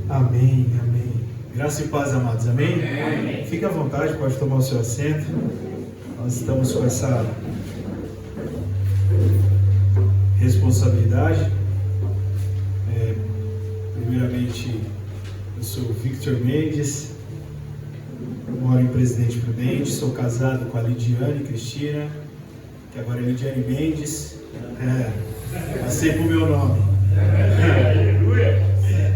Amém, amém. Graça e paz, amados, amém? Amém. Fique à vontade, pode tomar o seu assento. Nós estamos com essa responsabilidade. Primeiramente, eu sou o Victor Mendes, moro em Presidente Prudente, sou casado com a Lidiane Cristina, que agora é Lidiane Mendes. Passei pro meu nome.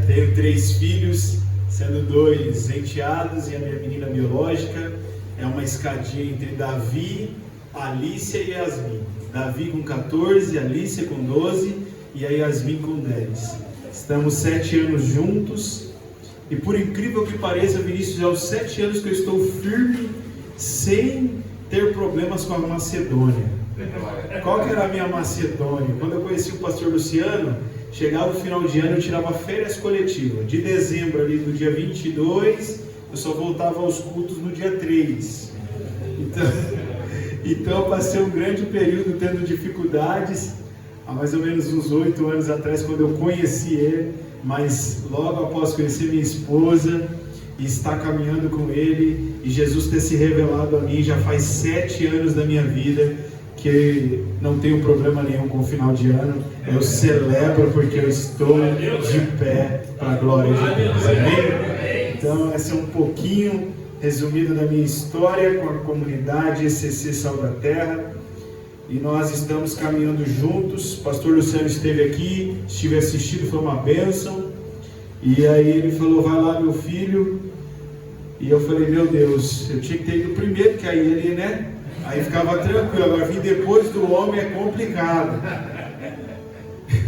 Tenho 3 filhos, sendo 2 enteados e a minha menina biológica. É uma escadinha entre Davi, Alícia e Yasmin. Davi com 14, Alícia com 12 e a Yasmin com 10. Estamos 7 anos juntos e, por incrível que pareça, Vinícius, é aos 7 anos que eu estou firme, sem ter problemas com a Macedônia. Qual que era a minha Macedônia? Quando eu conheci o pastor Luciano, chegava o final de ano, eu tirava férias coletivas. De dezembro, ali do dia 22, eu só voltava aos cultos no dia 3. Então eu passei um grande período tendo dificuldades, há mais ou menos uns 8 anos atrás, quando eu conheci ele, mas logo após conhecer minha esposa e estar caminhando com ele, e Jesus ter se revelado a mim, já faz 7 anos da minha vida, que não tenho problema nenhum com o final de ano. Eu celebro porque eu estou de pé para a glória de Deus. Amém? Então, essa é um pouquinho resumido da minha história com a comunidade ECC Sal da Terra. E nós estamos caminhando juntos. O pastor Luciano esteve aqui, estive assistindo, foi uma bênção. E aí ele falou: vai lá, meu filho. E eu falei: meu Deus, eu tinha que ter ido primeiro, que aí ele, né? Aí ficava tranquilo. Agora vir depois do homem é complicado.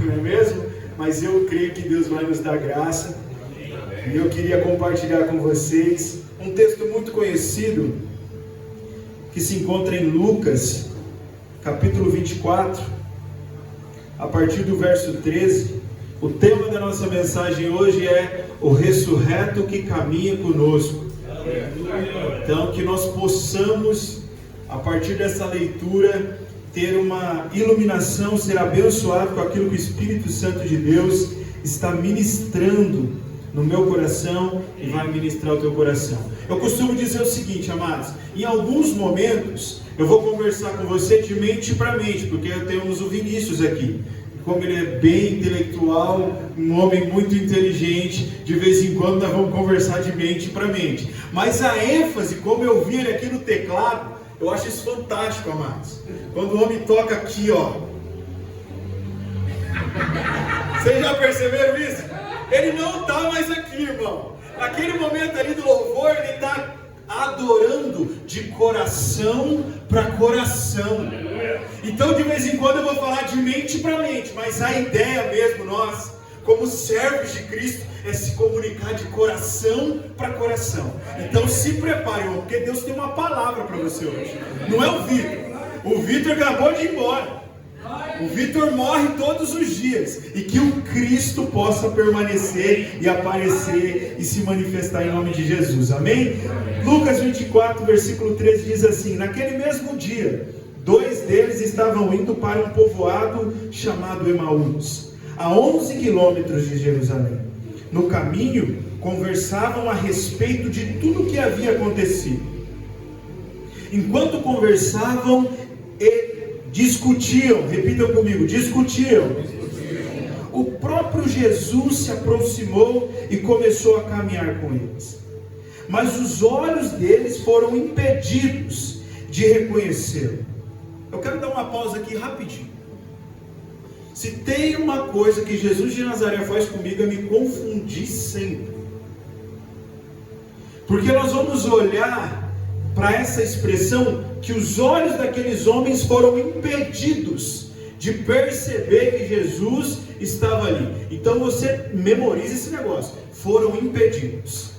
Não é mesmo? Mas eu creio que Deus vai nos dar graça. E eu queria compartilhar com vocês um texto muito conhecido que se encontra em Lucas, capítulo 24, a partir do verso 13. O tema da nossa mensagem hoje é o ressurreto que caminha conosco. Então, que nós possamos, a partir dessa leitura, ter uma iluminação, ser abençoado com aquilo que o Espírito Santo de Deus está ministrando no meu coração e vai ministrar o teu coração. Eu costumo dizer o seguinte, amados: em alguns momentos eu vou conversar com você de mente para mente, porque temos o Vinícius aqui. Como ele é bem intelectual, um homem muito inteligente, de vez em quando nós vamos conversar de mente para mente. Mas a ênfase, como eu vi ele aqui no teclado, eu acho isso fantástico, amados. Quando o homem toca aqui, ó. Vocês já perceberam isso? Ele não está mais aqui, irmão. Naquele momento ali do louvor, ele está adorando de coração para coração. Então, de vez em quando eu vou falar de mente para mente, mas a ideia mesmo, nós, como servos de Cristo, é se comunicar de coração para coração. Então se prepare, irmão, porque Deus tem uma palavra para você hoje. Não é o Vitor. O Vitor acabou de ir embora. O Vitor morre todos os dias. E que o Cristo possa permanecer e aparecer e se manifestar em nome de Jesus. Amém? Lucas 24, versículo 13 diz assim: naquele mesmo dia, 2 deles estavam indo para um povoado chamado Emaús, a 11 quilômetros de Jerusalém. No caminho, conversavam a respeito de tudo o que havia acontecido. Enquanto conversavam e discutiam, repitam comigo, discutiam. O próprio Jesus se aproximou e começou a caminhar com eles. Mas os olhos deles foram impedidos de reconhecê-lo. Eu quero dar uma pausa aqui rapidinho. Se tem uma coisa que Jesus de Nazaré faz comigo, é me confundir sempre. Porque nós vamos olhar para essa expressão, que os olhos daqueles homens foram impedidos de perceber que Jesus estava ali. Então você memoriza esse negócio: foram impedidos.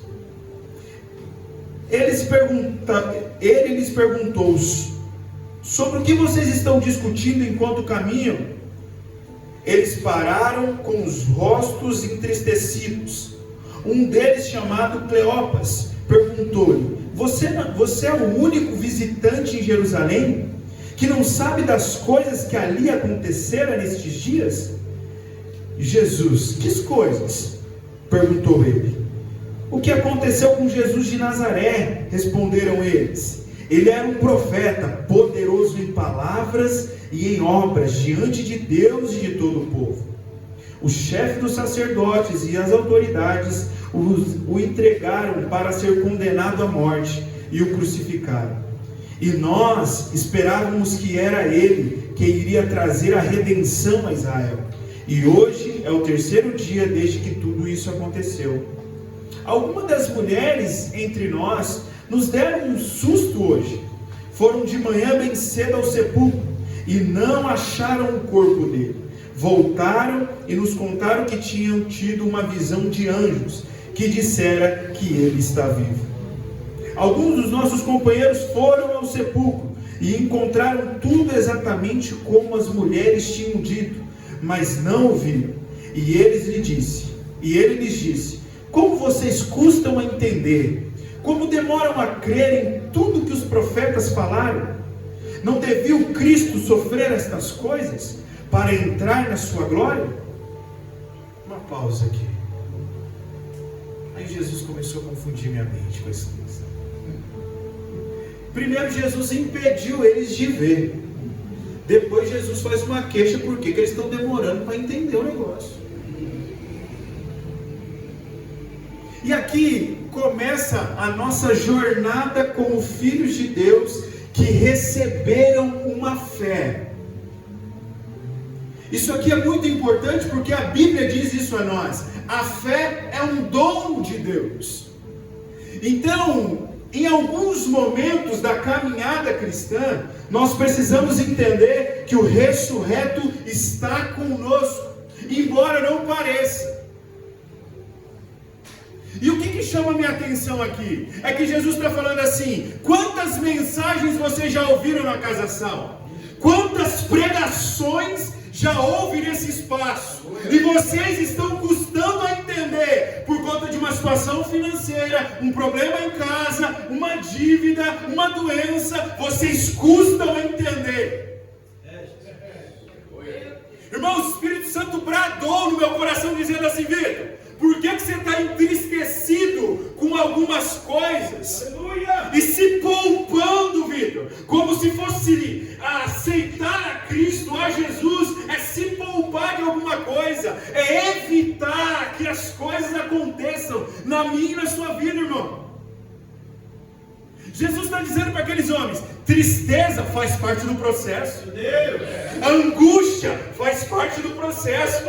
Ele lhes perguntou: sobre o que vocês estão discutindo enquanto caminham? Eles pararam com os rostos entristecidos. Um deles, chamado Cleopas, perguntou-lhe: você é o único visitante em Jerusalém que não sabe das coisas que ali aconteceram nestes dias? Jesus: que coisas? perguntou ele. O que aconteceu com Jesus de Nazaré? Responderam eles. Ele era um profeta, poderoso em palavras e em obras, diante de Deus e de todo o povo. O chefe dos sacerdotes e as autoridades o entregaram para ser condenado à morte e o crucificaram. E nós esperávamos que era ele que iria trazer a redenção a Israel. E hoje é o terceiro dia desde que tudo isso aconteceu. Algumas das mulheres entre nós nos deram um susto hoje. Foram de manhã bem cedo ao sepulcro e não acharam o corpo dele. Voltaram e nos contaram que tinham tido uma visão de anjos, que dissera que ele está vivo. Alguns dos nossos companheiros foram ao sepulcro e encontraram tudo exatamente como as mulheres tinham dito, mas não o viram. E ele lhes disse: como vocês custam a entender? Como demoram a crer em tudo que os profetas falaram? Não devia o Cristo sofrer estas coisas para entrar na sua glória? Uma pausa aqui. Aí Jesus começou a confundir minha mente com esse texto. Primeiro Jesus impediu eles de ver. Depois Jesus faz uma queixa porque eles estão demorando para entender o negócio. E aqui começa a nossa jornada como filhos de Deus que receberam uma fé. Isso aqui é muito importante porque a Bíblia diz isso a nós. A fé é um dom de Deus. Então, em alguns momentos da caminhada cristã, nós precisamos entender que o ressurreto está conosco, embora não pareça. E o que chama a minha atenção aqui? É que Jesus está falando assim: quantas mensagens vocês já ouviram na Casa Sal? Quantas pregações já houve nesse espaço? E vocês estão custando a entender, por conta de uma situação financeira, um problema em casa, uma dívida, uma doença, vocês custam a entender. Irmão, o Espírito Santo bradou no meu coração dizendo assim: Vitor, por que você está entristecido com algumas coisas? Aleluia. E se poupando, Vitor, como se fosse aceitar a Cristo, a Jesus, é se poupar de alguma coisa, é evitar que as coisas aconteçam na minha e na sua vida, irmão. Jesus está dizendo para aqueles homens: tristeza faz parte do processo, angústia faz parte do processo,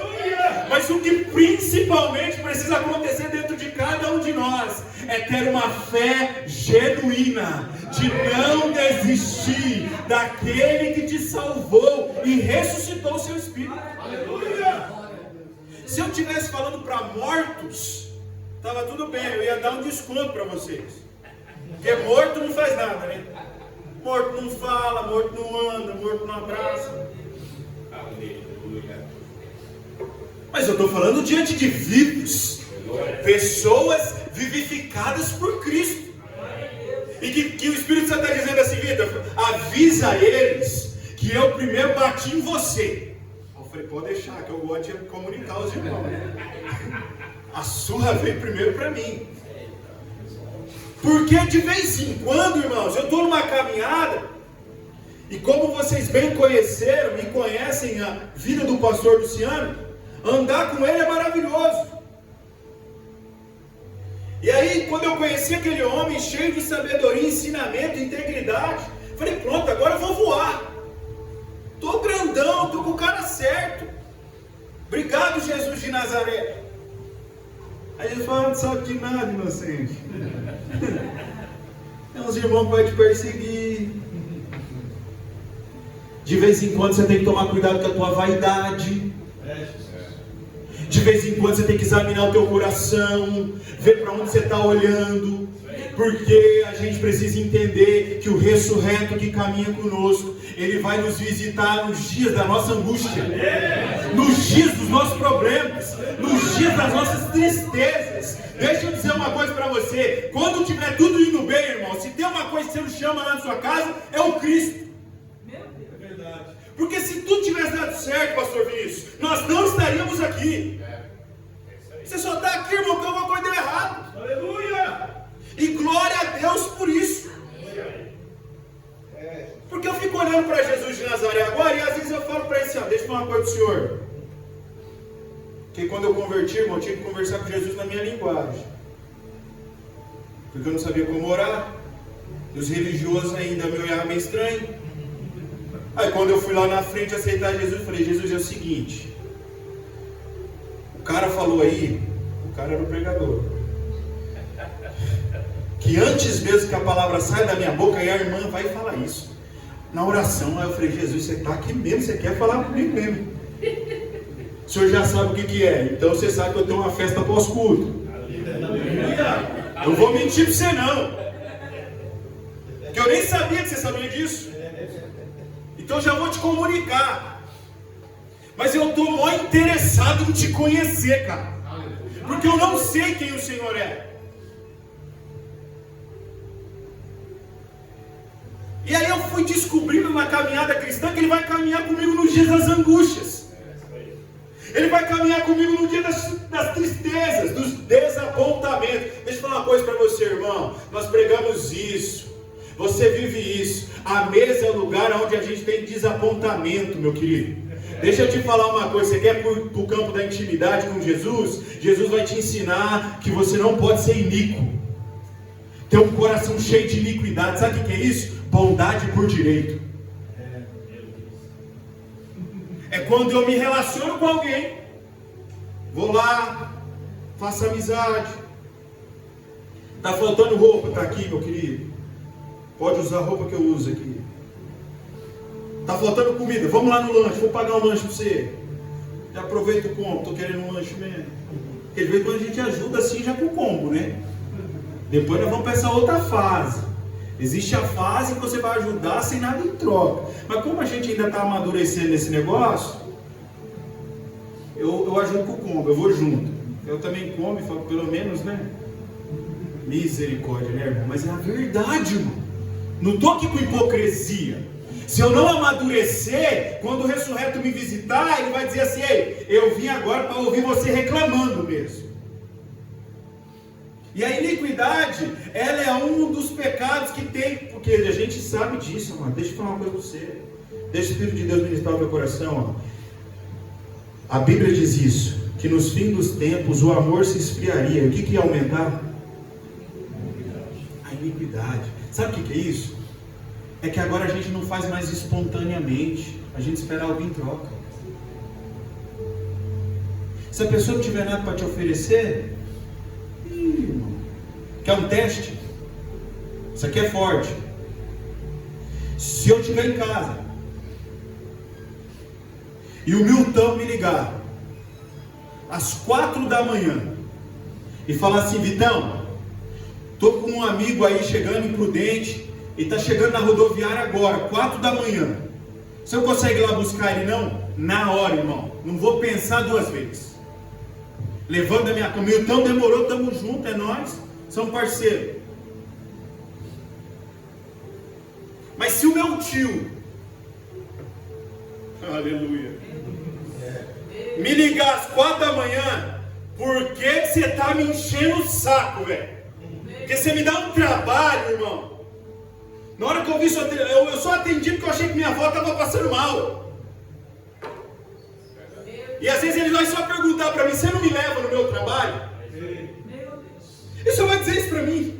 mas o que principalmente precisa acontecer dentro de cada um de nós é ter uma fé genuína, de não desistir daquele que te salvou e ressuscitou o seu espírito. Aleluia! Se eu estivesse falando para mortos, estava tudo bem, eu ia dar um desconto para vocês. Porque morto não faz nada, né? Morto não fala, morto não anda, morto não abraça. Mas eu estou falando diante de vivos, pessoas vivificadas por Cristo. E que o Espírito Santo está dizendo assim: Vitor, avisa eles que eu primeiro bati em você. Eu falei: pode deixar, que eu gosto de comunicar os irmãos. A surra veio primeiro para mim. Porque de vez em quando, irmãos, eu estou numa caminhada, e como vocês bem conheceram, e conhecem a vida do pastor Luciano, andar com ele é maravilhoso. E aí, quando eu conheci aquele homem cheio de sabedoria, ensinamento, integridade, falei: pronto, agora eu vou voar. Estou grandão, estou com o cara certo. Obrigado, Jesus de Nazaré. Aí ele fala: não sabe de nada, inocente. Tem uns irmãos que vão te perseguir. De vez em quando você tem que tomar cuidado com a tua vaidade. De vez em quando você tem que examinar o teu coração, ver para onde você está olhando, porque a gente precisa entender que o ressurreto que caminha conosco, ele vai nos visitar nos dias da nossa angústia, nos dias dos nossos problemas, nos dias das nossas tristezas. Deixa eu dizer uma coisa para você: quando tiver tudo indo bem, irmão, se tem uma coisa que você não chama lá na sua casa, é o Cristo. É verdade. Porque se tudo tivesse dado certo, pastor Vinícius, nós não estaríamos aqui. Você só está aqui, irmão, porque alguma coisa deu errado. Aleluia! E glória a Deus por isso. Porque eu fico olhando para Jesus de Nazaré agora, e às vezes eu falo para ele assim, deixa eu falar uma coisa do Senhor. Que quando eu converti, irmão, eu tinha que conversar com Jesus na minha linguagem. Porque eu não sabia como orar. E os religiosos ainda me olhavam meio estranho. Aí quando eu fui lá na frente aceitar Jesus, eu falei, Jesus, é o seguinte. O cara falou aí, o cara era o pregador, que antes mesmo que a palavra saia da minha boca, aí a irmã vai falar isso. Na oração, aí eu falei, Jesus, você está aqui mesmo, você quer falar comigo mesmo. O senhor já sabe o que é, então você sabe que eu tenho uma festa pós-culto. Não vou mentir para você não. Que eu nem sabia que você sabia disso. Então já vou te comunicar. Mas eu estou muito interessado em te conhecer, cara. Porque eu não sei quem o Senhor é. E aí eu fui descobrindo na caminhada cristã que Ele vai caminhar comigo nos dias das angústias. Ele vai caminhar comigo no dia das tristezas, dos desapontamentos. Deixa eu falar uma coisa para você, irmão. Nós pregamos isso. Você vive isso. A mesa é o lugar onde a gente tem desapontamento, meu querido. Deixa eu te falar uma coisa. Você quer ir para o campo da intimidade com Jesus? Jesus vai te ensinar que você não pode ser iníquo. Ter um coração cheio de iniquidade. Sabe o que é isso? Bondade por direito. É quando eu me relaciono com alguém, vou lá, faço amizade. Está faltando roupa? Está aqui, meu querido. Pode usar a roupa que eu uso aqui. Está faltando comida? Vamos lá no lanche, vou pagar um lanche para você. Já aproveita o combo, estou querendo um lanche mesmo. Porque de vez em quando a gente ajuda assim já com o combo, né? Depois nós vamos para essa outra fase. Existe a fase que você vai ajudar sem nada em troca. Mas como a gente ainda está amadurecendo nesse negócio, eu ajudo com o combo, eu vou junto. Eu também como e falo, pelo menos, né? Misericórdia, né, irmão? Mas é a verdade, irmão. Não estou aqui com hipocrisia. Se eu não amadurecer, quando o ressurreto me visitar, ele vai dizer assim, ei, eu vim agora para ouvir você reclamando mesmo. E a iniquidade, ela é um dos pecados que tem, porque a gente sabe disso, mano. Deixa eu falar uma coisa para você. Deixa o Espírito de Deus ministrar o meu coração. Ó. A Bíblia diz isso, que nos fins dos tempos o amor se esfriaria. O que ia aumentar? A iniquidade. Sabe o que é isso? É que agora a gente não faz mais espontaneamente. A gente espera algo em troca. Se a pessoa não tiver nada para te oferecer, quer um teste? Isso aqui é forte. Se eu estiver em casa e o Milton me ligar às 4 da manhã e falar assim, Vitão, estou com um amigo aí chegando em Prudente e está chegando na rodoviária agora, 4 da manhã. Você não consegue ir lá buscar ele não? Na hora, irmão. Não vou pensar duas vezes. Levando a minha cama. Milton demorou, estamos juntos, é nós. Somos parceiros. Mas se o meu tio, aleluia, me ligar às 4 da manhã, por que você está me enchendo o saco, velho? Porque você me dá um trabalho, irmão. Na hora que eu vi isso, eu só atendi porque eu achei que minha avó estava passando mal. E às vezes ele vai só perguntar para mim, você não me leva no meu trabalho? E você vai dizer isso para mim?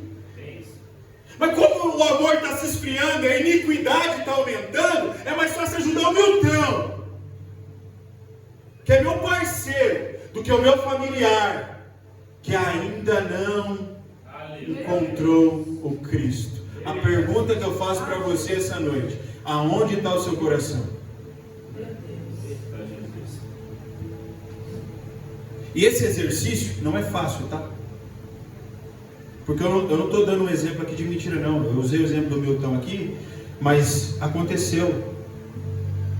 Mas como o amor está se esfriando, a iniquidade está aumentando, é mais fácil ajudar o Milton, que é meu parceiro, do que o meu familiar, que ainda não encontrou o Cristo. A pergunta que eu faço para você essa noite, aonde está o seu coração? E esse exercício não é fácil, tá? Porque eu não estou dando um exemplo aqui de mentira, não. Eu usei o exemplo do Milton aqui, mas aconteceu.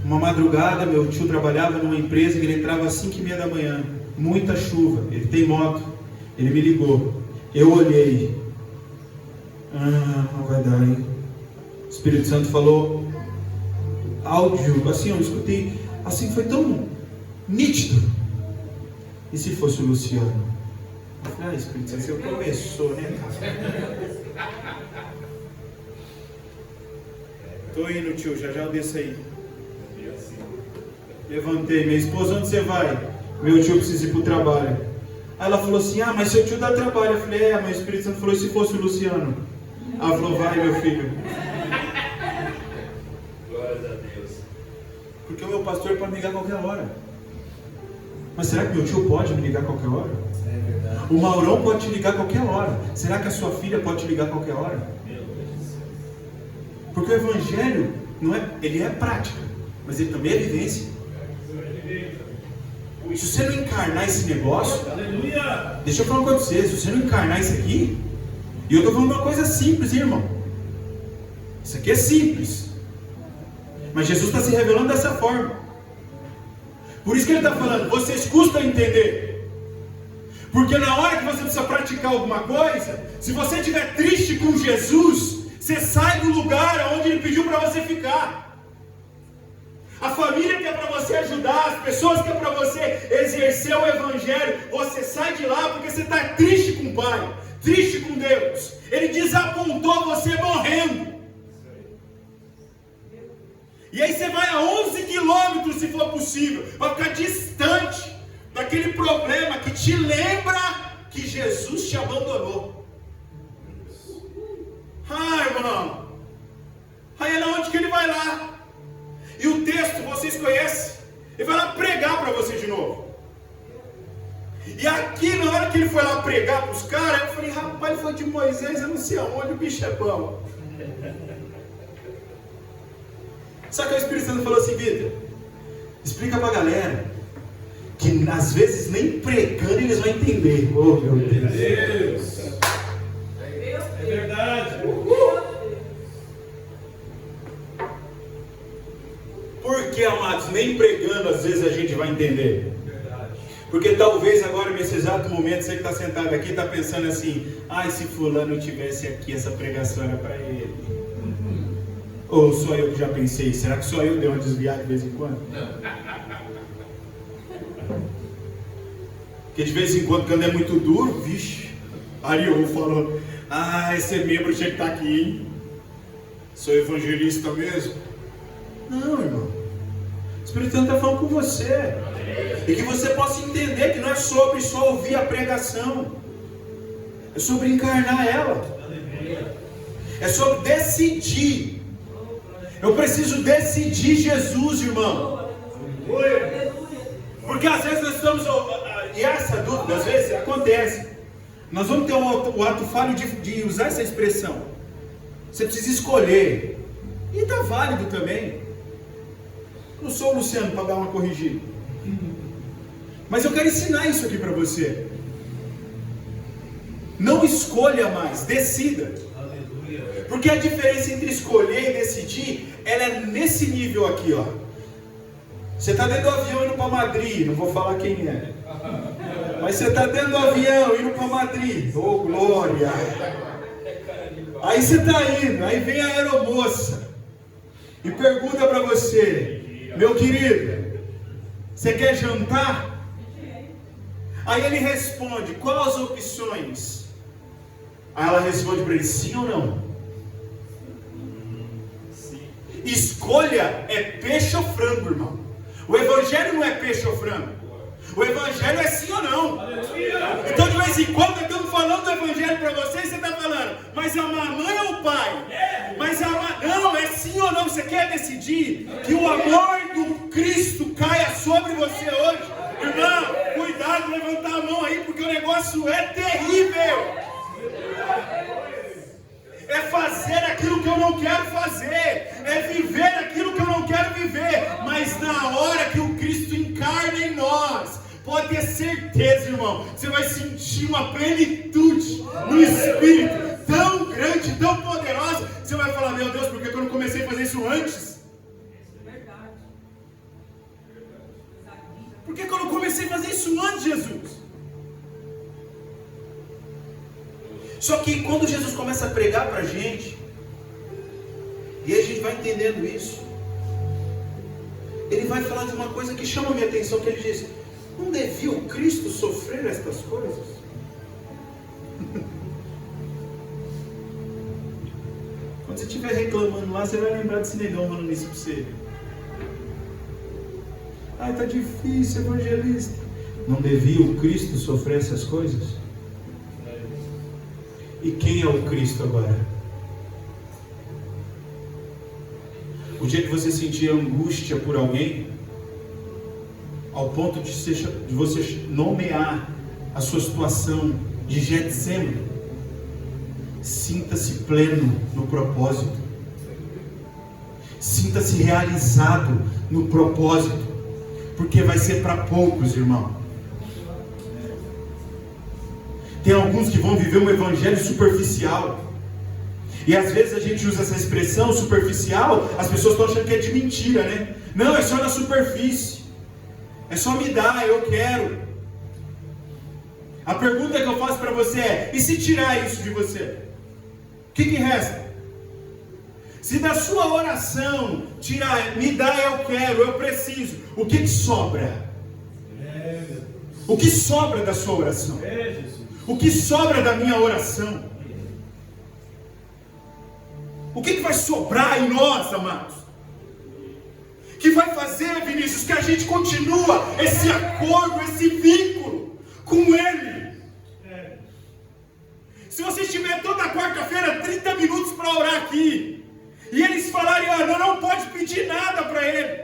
Uma madrugada, meu tio trabalhava numa empresa que ele entrava às 5h30 da manhã. Muita chuva, ele tem moto. Ele me ligou. Eu olhei. Não vai dar, hein? O Espírito Santo falou áudio, assim, eu escutei. Assim, foi tão nítido. E se fosse o Luciano? Eu falei, Espírito Santo, você começou, né, cara? Tô indo, tio, já eu desço aí. Levantei, minha esposa, onde você vai? Meu tio precisa ir pro trabalho. Aí ela falou assim, mas seu tio dá trabalho. Eu falei, mas o Espírito Santo falou, e se fosse o Luciano? Ela falou, vai, meu filho. Glórias a Deus. Porque o meu pastor pode me ligar a qualquer hora. Mas será que meu tio pode me ligar a qualquer hora? É verdade. O Maurão pode te ligar a qualquer hora. Será que a sua filha pode te ligar a qualquer hora? Meu Deus. Porque o Evangelho, ele é prática, mas ele também é vivência. Se você não encarnar esse negócio, aleluia, deixa eu falar uma coisa pra você, se você não encarnar isso aqui, e eu estou falando uma coisa simples, hein, irmão. Isso aqui é simples, mas Jesus está se revelando dessa forma. Por isso que ele está falando, vocês custam entender. Porque na hora que você precisa praticar alguma coisa, se você estiver triste com Jesus, você sai do lugar onde ele pediu para você ficar. A família que é para você ajudar, as pessoas que é para você exercer o Evangelho, você sai de lá porque você está triste com o Pai, triste com Deus. Ele desapontou você morrendo. E aí você vai a 11 quilômetros, se for possível, para ficar distante daquele problema que te lembra que Jesus te abandonou. Irmão, aí é onde que ele vai lá. E o texto vocês conhecem. Ele vai lá pregar para você de novo. E aqui na hora que ele foi lá pregar para os caras, eu falei, rapaz, ele foi de Moisés, eu não sei aonde, o bicho é bom. Só que o Espírito Santo falou assim, Vitor, explica para a galera que às vezes nem pregando eles vão entender. Oh, meu Deus. É verdade. Por que, amados, nem pregando às vezes a gente vai entender? Porque talvez agora, nesse exato momento, você que está sentado aqui está pensando assim, se fulano tivesse aqui, essa pregação era para ele. Ou só eu que já pensei, será que só eu dei uma desviada de vez em quando? Porque de vez em quando é muito duro, vixe, Ariel falou, esse membro tinha que estar aqui, hein? Sou evangelista mesmo? Não, irmão. O Espírito Santo está falando com você. E que você possa entender que não é sobre só ouvir a pregação. É sobre encarnar ela. É sobre decidir. Eu preciso decidir Jesus, irmão. Porque às vezes nós estamos... E essa dúvida, às vezes, acontece. Nós vamos ter o ato falho de usar essa expressão. Você precisa escolher. E está válido também. Não sou o Luciano para dar uma corrigida. Mas eu quero ensinar isso aqui para você. Não escolha mais, decida. Porque a diferença entre escolher e decidir, ela é nesse nível aqui, ó. Você está dentro do avião indo para Madrid, não vou falar quem é. Mas você está dentro do avião indo para Madrid. Oh, glória! Aí você está indo, aí vem a aeromoça e pergunta para você, meu querido, você quer jantar? Aí ele responde, quais as opções? Aí ela responde para ele, sim ou não? Sim. Escolha é peixe ou frango, irmão. O Evangelho não é peixe ou frango. O Evangelho é sim ou não. Aleluia. Então de vez em quando estamos falando do Evangelho para você e você está falando, mas é a mamãe ou o pai? Mas não, é sim ou não. Você quer decidir que o amor do Cristo caia sobre você hoje? Irmão, cuidado, levantar a mão aí, porque o negócio é terrível. É fazer aquilo que eu não quero fazer, é viver aquilo que eu não quero viver, mas na hora que o Cristo encarna em nós, pode ter certeza, irmão, você vai sentir uma plenitude no Espírito tão grande, tão poderosa, você vai falar, meu Deus, porque eu não comecei a fazer isso antes? Por que eu não comecei a fazer isso antes, Jesus? Só que quando Jesus começa a pregar para a gente, e a gente vai entendendo isso, ele vai falar de uma coisa que chama a minha atenção, que ele diz, Não devia o Cristo sofrer estas coisas? Quando você estiver reclamando lá, você vai lembrar desse negão falando isso para você. Ai, tá difícil, evangelista. Não devia o Cristo sofrer essas coisas? E quem é o Cristo agora? O dia que você sentir angústia por alguém, ao ponto de você nomear a sua situação de Getsemane, sinta-se pleno no propósito. Sinta-se realizado no propósito. Porque vai ser para poucos, irmão. Tem alguns que vão viver um evangelho superficial. E às vezes a gente usa essa expressão superficial, as pessoas estão achando que é de mentira, né? Não, é só na superfície. É só me dar, eu quero. A pergunta que eu faço para você é: e se tirar isso de você? O que resta? Se da sua oração tirar, me dá, eu quero, eu preciso, o que sobra? O que sobra da sua oração? O que sobra da minha oração? O que vai sobrar em nós, amados? Que vai fazer, Vinícius, que a gente continua esse acordo, esse vínculo com Ele? Se você estiver toda quarta-feira 30 minutos para orar aqui, e eles falarem: não pode pedir nada para Ele,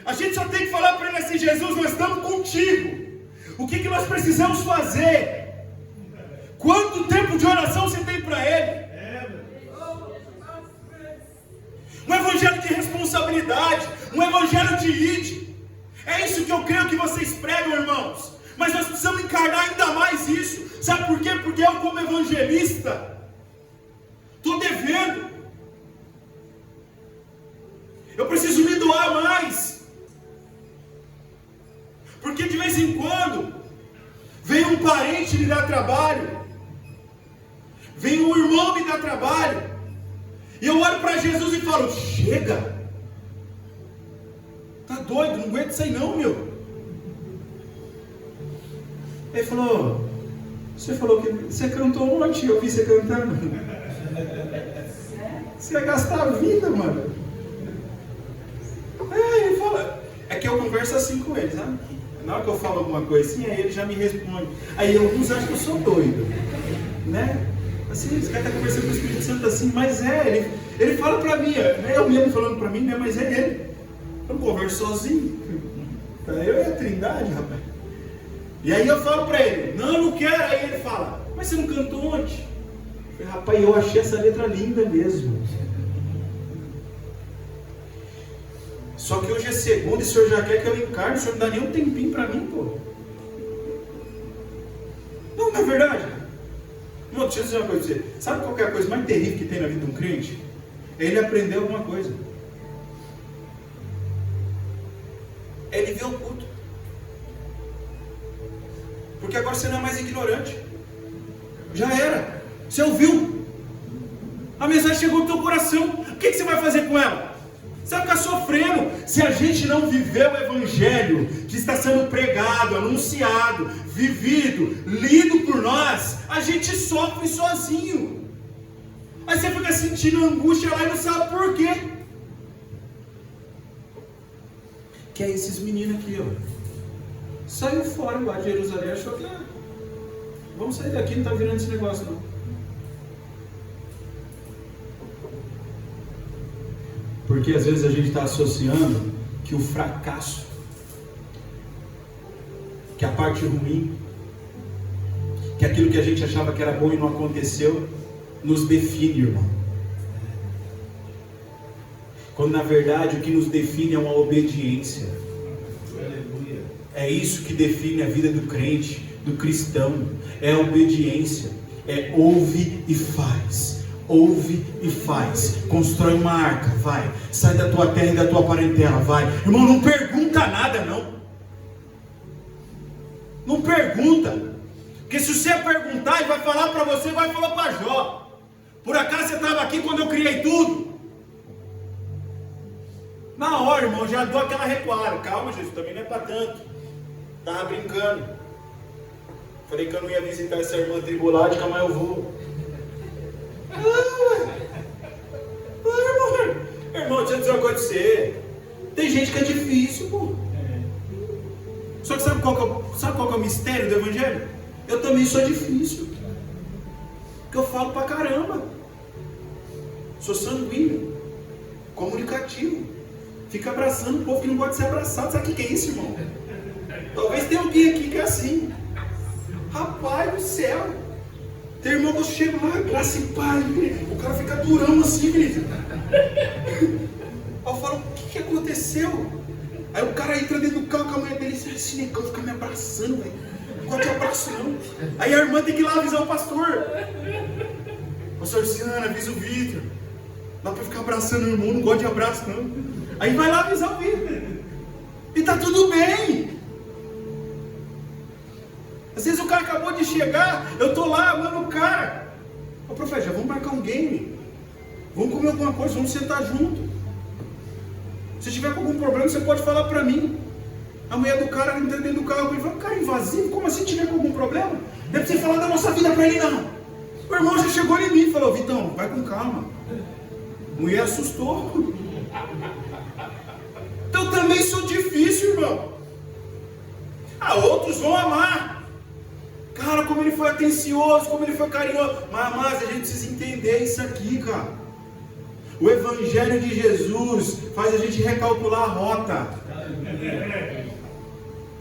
a gente só tem que falar para Ele assim: Jesus, nós estamos contigo. O que nós precisamos fazer? Quanto tempo de oração você tem para Ele? Um evangelho de responsabilidade, um evangelho de id. É isso que eu creio que vocês pregam, irmãos. Mas nós precisamos encarnar ainda mais isso. Sabe por quê? Porque eu, como evangelista, estou devendo. Eu preciso me doar mais. Porque de vez em quando vem um parente me dar trabalho, vem um irmão me dar trabalho, e eu olho para Jesus e falo: chega, tá doido, não aguento isso aí não, meu. Ele falou: você falou que você cantou ontem, eu vi você cantando. Você ia gastar a vida, mano. Ele fala, é que eu converso assim com eles, sabe? Na hora que eu falo alguma coisa assim, aí ele já me responde. Aí alguns acham que eu sou doido, né? Assim, esse cara está conversando com o Espírito Santo assim, mas ele fala para mim, não é eu mesmo falando para mim, né? Mas é ele. Eu não converso sozinho. Eu e a Trindade, rapaz. E aí eu falo para ele: não, eu não quero. Aí ele fala: mas você não cantou ontem? Eu falei: rapaz, eu achei essa letra linda mesmo. Só que hoje é segunda e o senhor já quer que eu encarne, o senhor não dá nem um tempinho para mim, pô. Não é verdade? Não, deixa eu dizer uma coisa para você. Sabe qual é a coisa mais terrível que tem na vida de um crente? É ele aprender alguma coisa. É ele ver o culto. Porque agora você não é mais ignorante. Já era. Você ouviu. A mensagem chegou no teu coração. O que você vai fazer com ela? Você vai ficar sofrendo. Se a gente não viver o evangelho que está sendo pregado, anunciado, vivido, lido por nós, a gente sofre sozinho. Aí você fica sentindo angústia lá e não sabe por quê. Que é esses meninos aqui, ó. Saiu fora lá de Jerusalém, achou que vamos sair daqui, não está virando esse negócio não. Porque às vezes a gente está associando que o fracasso, que a parte ruim, que aquilo que a gente achava que era bom e não aconteceu, nos define, irmão. Quando na verdade o que nos define é uma obediência. É isso que define a vida do crente, do cristão. É a obediência. É ouve e faz. Ouve e faz. Constrói uma arca, vai. Sai da tua terra e da tua parentela, vai. Irmão, não pergunta nada não. Não pergunta. Porque se você perguntar e vai falar para você, vai falar para Jó: por acaso você estava aqui quando eu criei tudo? Na hora, irmão, já dou aquela recuada. Calma, Jesus, também não é para tanto. Tava brincando. Falei que eu não ia visitar essa irmã tribulada, mas eu vou. Irmão, deixa eu dizer uma coisa pra você. Tem gente que é difícil, pô. Só que sabe qual que é o mistério do Evangelho? Eu também sou difícil. Porque eu falo pra caramba. Sou sanguíneo. Comunicativo. Fica abraçando o povo que não pode ser abraçado. Sabe o que é isso, irmão? Talvez tenha alguém aqui que é assim. Rapaz do céu. Tem irmão que eu chego lá, graça e paz, o cara fica durão assim, querido. Aí eu falo, o que aconteceu? Aí o cara entra dentro do carro com a mulher dele, esse negão fica me abraçando, velho. Não gosto de abraço não. Aí a irmã tem que ir lá avisar o pastor. Pastor Luciana, avisa o Vitor. Dá pra ficar abraçando o irmão, não gosto de abraço não. Aí vai lá avisar o Vitor. E tá tudo bem. Às vezes o cara acabou de chegar, eu tô lá amando o cara. Ô profeta, vamos marcar um game. Vamos comer alguma coisa, vamos sentar junto. Se tiver com algum problema, você pode falar pra mim. A mulher do cara entra dentro do carro e fala, cara, invasivo, como assim tiver com algum problema? Não é pra você falar da nossa vida pra ele não. O irmão já chegou em mim e falou, Vitão, vai com calma. A mulher assustou. Então também sou difícil, irmão. Outros vão amar. Cara, como ele foi atencioso, como ele foi carinhoso. Mas a gente precisa entender isso aqui, cara. O Evangelho de Jesus faz a gente recalcular a rota.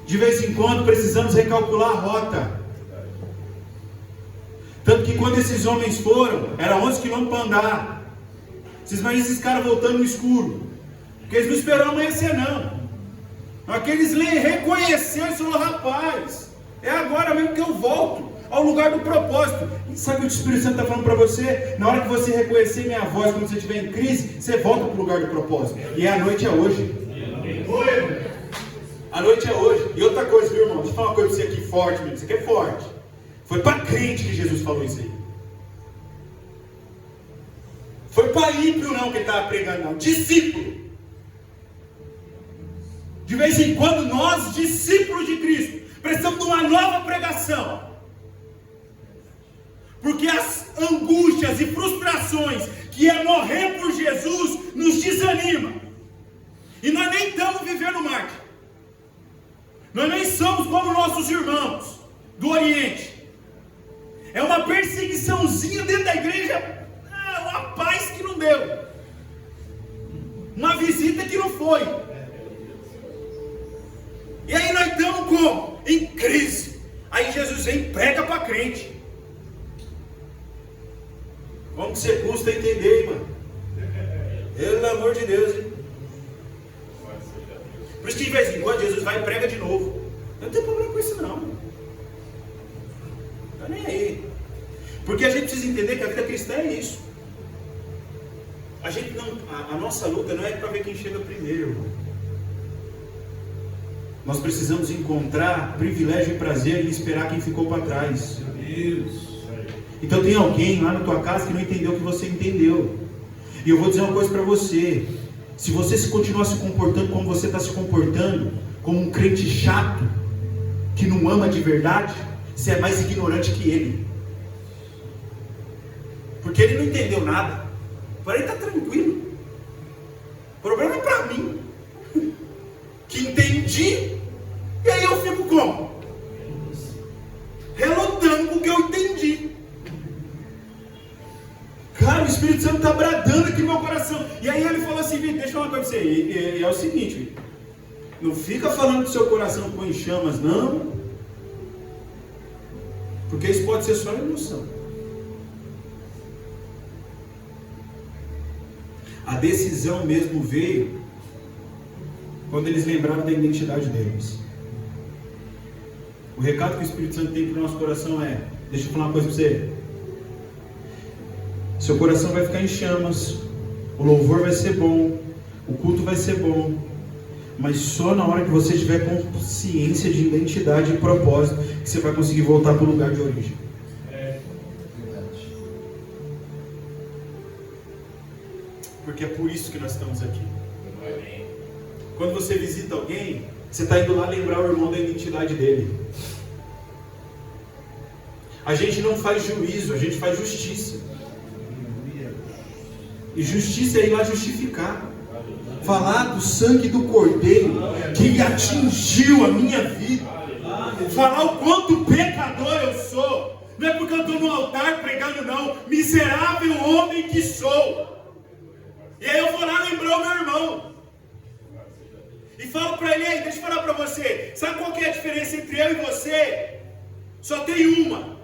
De vez em quando precisamos recalcular a rota. Tanto que quando esses homens foram, era 11 quilômetros para andar. Vocês imaginam esses caras voltando no escuro. Porque eles não esperaram amanhecer não. Aqueles reconheceram e falaram, rapaz, é agora mesmo que eu volto ao lugar do propósito. E sabe o que o Espírito Santo está falando para você? Na hora que você reconhecer minha voz, quando você estiver em crise, você volta para o lugar do propósito. E a noite é hoje. A noite é hoje. E outra coisa, viu, irmão? Deixa eu falar uma coisa para você aqui forte, menino. Isso aqui é forte. Foi para crente que Jesus falou isso aí. Foi para ímpio não que ele estava pregando, não. Discípulo. De vez em quando nós, discípulos de Cristo, precisamos de uma nova pregação. Porque as angústias e frustrações que é morrer por Jesus nos desanima. E nós nem estamos vivendo Marte. Nós nem somos como nossos irmãos do Oriente. É uma perseguiçãozinha dentro da igreja. Uma paz que não deu. Uma visita que não foi. E aí nós estamos como? Em crise. Aí Jesus vem e prega para crente. Como que você custa entender, mano? Pelo amor de Deus, hein? Por isso que de vez em quando Jesus vai e prega de novo. Eu não tenho problema com isso não. Não tá nem aí. Porque a gente precisa entender que a vida cristã é isso. A nossa luta não é para ver quem chega primeiro, irmão. Nós precisamos encontrar privilégio e prazer em esperar quem ficou para trás. Então tem alguém lá na tua casa que não entendeu o que você entendeu. E eu vou dizer uma coisa para você. Se você se continuar se comportando como você está se comportando, como um crente chato, que não ama de verdade, você é mais ignorante que ele. Porque ele não entendeu nada. Para ele está tranquilo. O problema é para mim. Que entendi, e aí eu fico como? Relutando com o que eu entendi. Cara, o Espírito Santo está bradando aqui no meu coração. E aí ele falou assim, Vitor, deixa eu falar uma coisa para você. E é o seguinte, Vitor, não fica falando que seu coração põe em chamas, não. Porque isso pode ser só emoção. A decisão mesmo veio quando eles lembraram da identidade deles. O recado que o Espírito Santo tem para o nosso coração é, deixa eu falar uma coisa para você. Seu coração vai ficar em chamas, o louvor vai ser bom, o culto vai ser bom, mas só na hora que você tiver consciência de identidade e propósito, que você vai conseguir voltar para o lugar de origem. Porque é por isso que nós estamos aqui. Quando você visita alguém, você está indo lá lembrar o irmão da identidade dele. A gente não faz juízo, a gente faz justiça. E justiça é ir lá justificar. Falar do sangue do Cordeiro que atingiu a minha vida. Falar o quanto pecador eu sou. Não é porque eu estou no altar pregando, não. Miserável homem que sou. E aí eu vou lá lembrar o meu irmão. E falo para ele, deixa eu falar para você. Sabe qual que é a diferença entre eu e você? Só tem uma.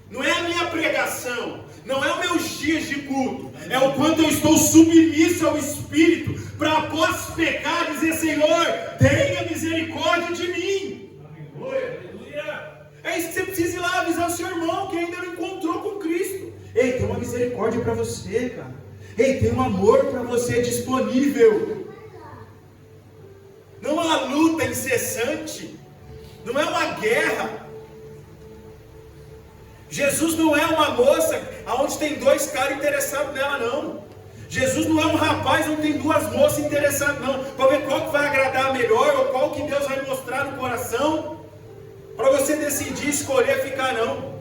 Não é a minha pregação. Não é os meus dias de culto. É o quanto eu estou submisso ao Espírito. Para após pecar dizer, Senhor, tenha misericórdia de mim. É isso que você precisa ir lá avisar o seu irmão que ainda não encontrou com Cristo. Ei, tem uma misericórdia para você, cara. Ei, tem um amor para você disponível. Não é uma luta incessante. Não é uma guerra. Jesus não é uma moça onde tem dois caras interessados nela, não. Jesus não é um rapaz onde tem duas moças interessadas, não. Para ver qual que vai agradar melhor, ou qual que Deus vai mostrar no coração, para você decidir, escolher ficar, não.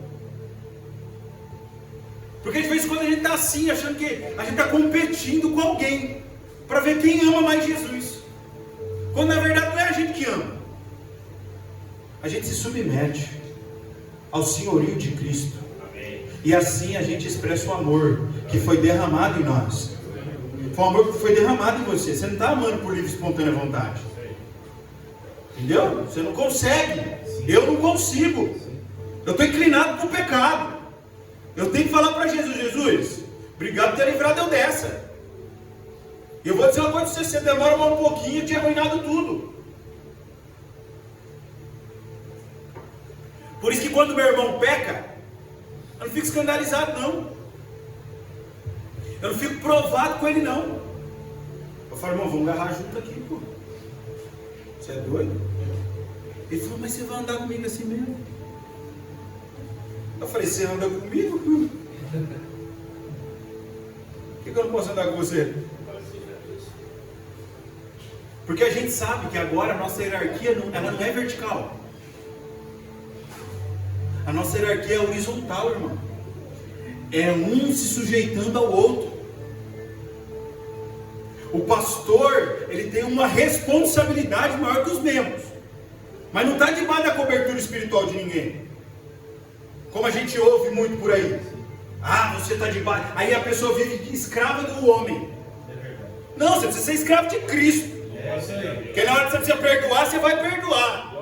Porque de vez em quando a gente está assim, achando que a gente está competindo com alguém, para ver quem ama mais Jesus. Quando na verdade não é a gente que ama. A gente se submete ao senhorio de Cristo. Amém. E assim a gente expressa o amor que foi derramado em nós. Foi um amor que foi derramado em você. Você não está amando por livre e espontânea vontade. Entendeu? Você não consegue. Eu não consigo. Eu estou inclinado para o pecado. Eu tenho que falar para Jesus, Jesus, obrigado por ter livrado eu dessa. E eu vou dizer uma coisa para você, você demora um pouquinho e tinha arruinado tudo. Por isso que quando meu irmão peca, eu não fico escandalizado, não. Eu não fico provado com ele, não. Eu falo, irmão, vamos agarrar junto aqui, pô. Você é doido? Ele falou, mas você vai andar comigo assim mesmo? Eu falei, você anda comigo? Por que eu não posso andar com você? Porque a gente sabe que agora a nossa hierarquia ela não é vertical. A nossa hierarquia é horizontal, irmão. É um se sujeitando ao outro. O pastor, ele tem uma responsabilidade maior que os membros. Mas não está debaixo da cobertura espiritual de ninguém. Como a gente ouve muito por aí. Ah, você está debaixo. Aí a pessoa vive escrava do homem. Não, você precisa ser escravo de Cristo. Porque na hora que você precisa perdoar, você vai perdoar.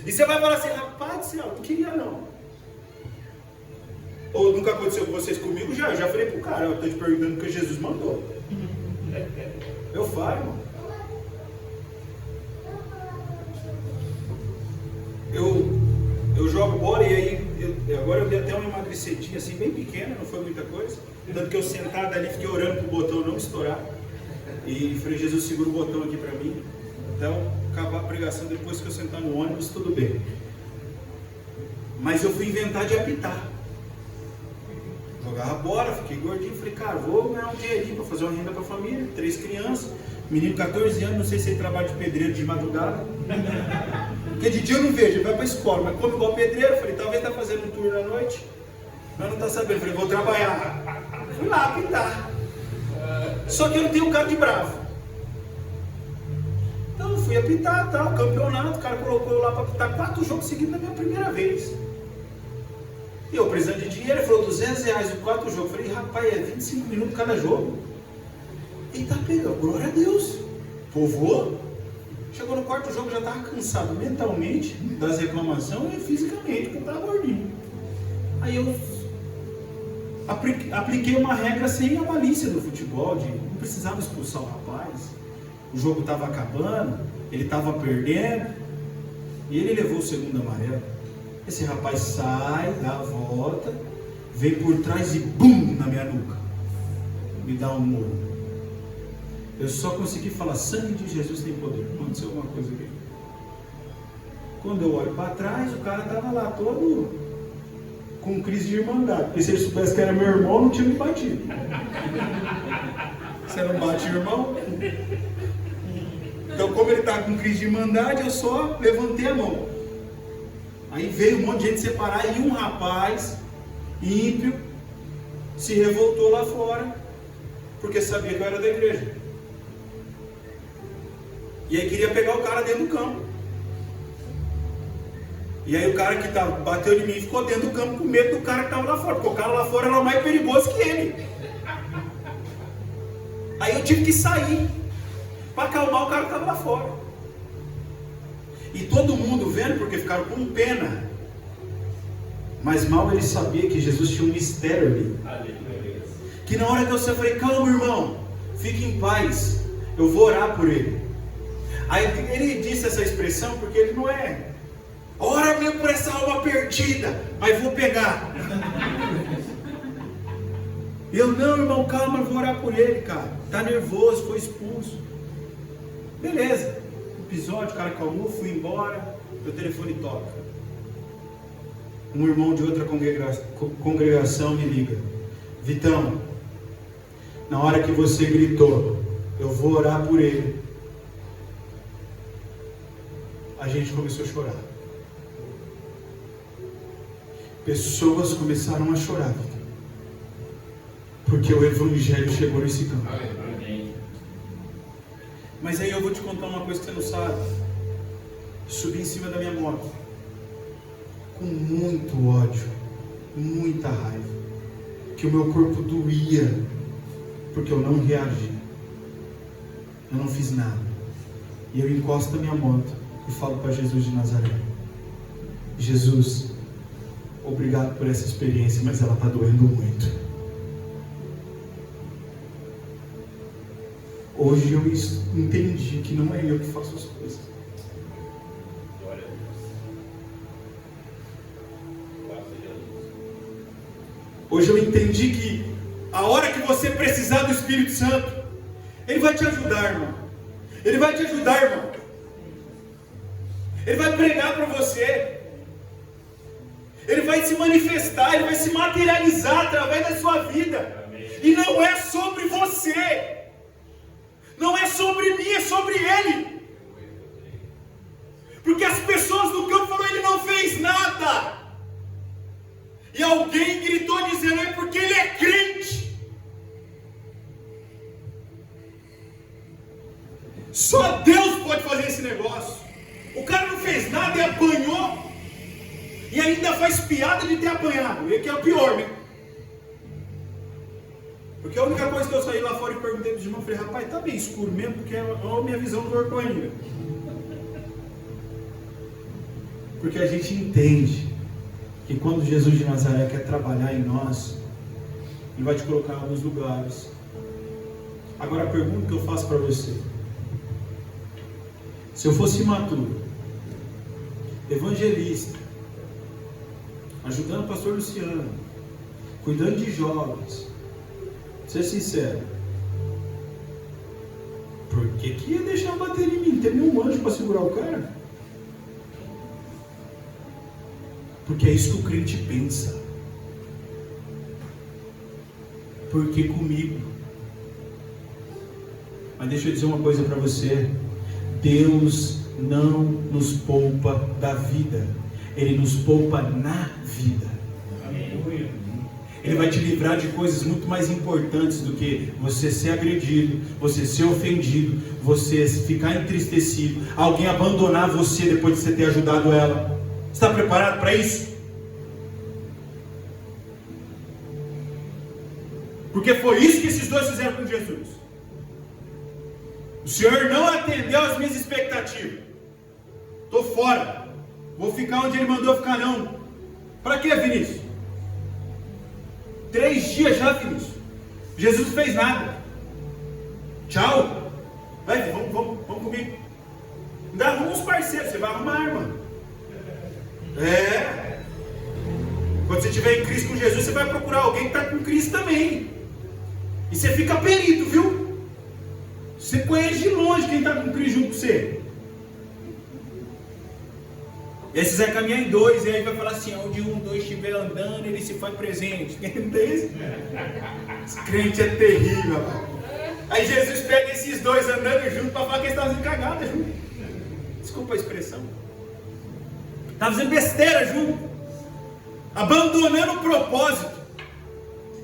E você vai falar assim, rapaz do céu, não queria não. Ou nunca aconteceu com vocês comigo? Já falei pro cara, eu estou te perguntando porque Jesus mandou. Eu falo, irmão. Eu jogo bola e aí, agora eu dei até uma emagrecedinha assim, bem pequena, não foi muita coisa. Tanto que eu sentado ali, fiquei orando pro botão não estourar. E falei, Jesus, segura o botão aqui para mim. Então, acabar a pregação, depois que eu sentar no ônibus, tudo bem. Mas eu fui inventar de apitar. Jogava bola, fiquei gordinho. Falei, cara, vou ganhar um dinheirinho para fazer uma renda para a família. 3 crianças, menino 14 anos, não sei se ele trabalha de pedreiro de madrugada. Porque de dia eu não vejo, ele vai para a escola, mas come igual pedreiro. Falei, talvez está fazendo um turno à noite, mas não está sabendo. Falei, vou trabalhar. Fui lá apitar. Só que eu não tenho um cara de bravo. Então eu fui apitar, tal, campeonato, o cara colocou eu lá para apitar 4 jogos seguidos na minha primeira vez. E eu precisando de dinheiro, ele falou R$200 em 4 jogos. Eu falei, rapaz, é 25 minutos cada jogo. E tá pegando, glória a Deus. Povoou. Chegou no 4º jogo, já estava cansado mentalmente das reclamações e fisicamente, porque eu estava gordinho. Aí eu apliquei uma regra sem a malícia do futebol, de não precisava expulsar o rapaz. O jogo estava acabando, ele estava perdendo, e ele levou o segundo amarelo. Esse rapaz sai, dá a volta, vem por trás e bum, na minha nuca. Me dá um murro. Eu só consegui falar, sangue de Jesus tem poder. Aconteceu alguma coisa aqui. Quando eu olho para trás, o cara estava lá todo com crise de irmandade. Porque se ele soubesse que era meu irmão, não tinha me batido. Você não bate irmão? Então, como ele estava com crise de irmandade, eu só levantei a mão. Aí veio um monte de gente separar e um rapaz ímpio se revoltou lá fora, porque sabia que eu era da igreja. E aí queria pegar o cara dentro do campo. E aí o cara que bateu em mim ficou dentro do campo com medo do cara que estava lá fora, porque o cara lá fora era mais perigoso que ele. Aí eu tive que sair para acalmar o cara que estava lá fora. E todo mundo vendo, porque ficaram com pena. Mas mal ele sabia que Jesus tinha um mistério ali. Que na hora que eu falei, calma irmão, fique em paz, eu vou orar por ele. Aí ele disse essa expressão porque ele não é, ora mesmo por essa alma perdida, mas vou pegar. Eu, não irmão, calma, eu vou orar por ele, cara. Tá nervoso, foi expulso. Beleza, episódio, o cara calmou, fui embora, meu telefone toca. Um irmão de outra congregação me liga. Vitão, na hora que você gritou, eu vou orar por ele, a gente começou a chorar. Pessoas começaram a chorar, Vitão, porque o Evangelho chegou nesse campo. Mas aí eu vou te contar uma coisa que você não sabe. Subi em cima da minha moto com muito ódio, muita raiva, que o meu corpo doía, porque eu não reagi, eu não fiz nada. E eu encosto a minha moto e falo para Jesus de Nazaré: Jesus, obrigado por essa experiência, mas ela está doendo muito. Hoje eu entendi que não é eu que faço as coisas. Hoje eu entendi que a hora que você precisar do Espírito Santo, Ele vai te ajudar, irmão. Ele vai te ajudar, irmão. Ele vai pregar para você. Ele vai se manifestar, Ele vai se materializar através da sua vida. E não é sobre você. Não é sobre mim, é sobre Ele. Porque as pessoas no campo falaram, Ele não fez nada. E alguém gritou dizendo, é porque ele é crente. Só Deus pode fazer esse negócio. O cara não fez nada e apanhou. E ainda faz piada de ter apanhado. E que é o pior, né? Porque a única coisa que eu saí lá fora e perguntei para os irmãos, falei, rapaz, tá bem escuro mesmo, porque é a minha visão do corpo ainda. Porque a gente entende que quando Jesus de Nazaré quer trabalhar em nós, Ele vai te colocar em alguns lugares. Agora a pergunta que eu faço para você: se eu fosse imaturo, evangelista, ajudando o pastor Luciano, cuidando de jovens, ser sincero, por que ia deixar bater em mim? Tem nenhum anjo para segurar o cara? Porque é isso que o crente pensa. Porque comigo? Mas deixa eu dizer uma coisa para você: Deus não nos poupa da vida, Ele nos poupa na vida. Ele vai te livrar de coisas muito mais importantes do que você ser agredido, você ser ofendido, você ficar entristecido, alguém abandonar você depois de você ter ajudado ela. Está preparado para isso? Porque foi isso que esses dois fizeram com Jesus. O Senhor não atendeu às minhas expectativas. Estou fora. Vou ficar onde Ele mandou ficar, não. Para que, Vinícius? 3 dias já, Vinícius. Jesus não fez nada. Tchau. Vai, vamos comigo. Ainda arruma uns parceiros. Você vai arrumar, irmão. Quando você estiver em Cristo com Jesus, você vai procurar alguém que está com Cristo também. E você fica perito, viu? Você conhece de longe quem está com Cristo junto com você. E aí você vai caminhar em 2, e aí vai falar assim, onde 1, 2 estiver andando, ele se faz presente. Quem não tem isso? Esse crente é terrível, rapaz. Aí Jesus pega esses dois andando junto para falar que eles estavam fazendo cagada junto. Desculpa a expressão. Estavam fazendo besteira junto. Abandonando o propósito.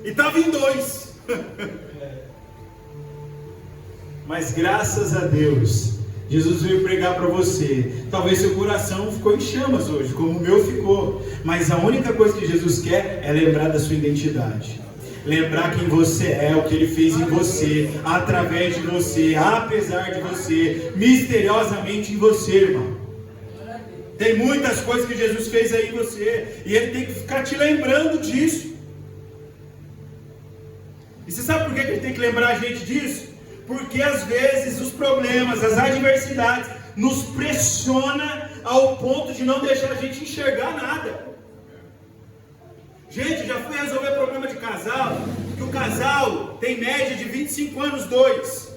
E estavam em dois. Mas graças a Deus, Jesus veio pregar para você. Talvez seu coração ficou em chamas hoje, como o meu ficou. Mas a única coisa que Jesus quer é lembrar da sua identidade. Lembrar quem você é, o que Ele fez em você, através de você, apesar de você, misteriosamente em você, irmão. Tem muitas coisas que Jesus fez aí em você, e Ele tem que ficar te lembrando disso. E você sabe por que Ele tem que lembrar a gente disso? Porque às vezes os problemas, as adversidades, nos pressiona ao ponto de não deixar a gente enxergar nada. Gente, já fui resolver problema de casal, que o casal tem média de 25 anos, dois,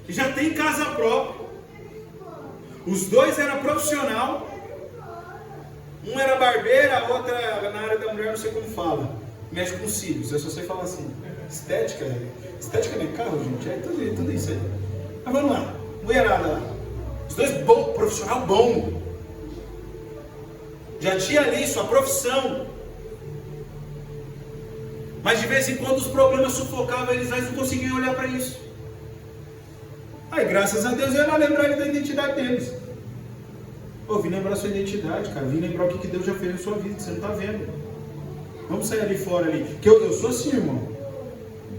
e já tem casa própria. Os dois eram profissional, um era barbeiro, a outra na área da mulher, não sei como fala, mexe com cílios, eu só sei falar assim, estética não é carro, gente, é tudo isso aí. Mas vamos lá, mulherada lá, os dois bom, profissional bom, já tinha ali sua profissão. Mas de vez em quando os problemas sufocavam eles, mas não conseguiam olhar para isso. Aí graças a Deus eu ia lembrar da identidade deles. Pô, vim lembrar a sua identidade, cara. Vim lembrar o que Deus já fez na sua vida, você não está vendo. Vamos sair ali fora ali. Que eu sou assim, irmão.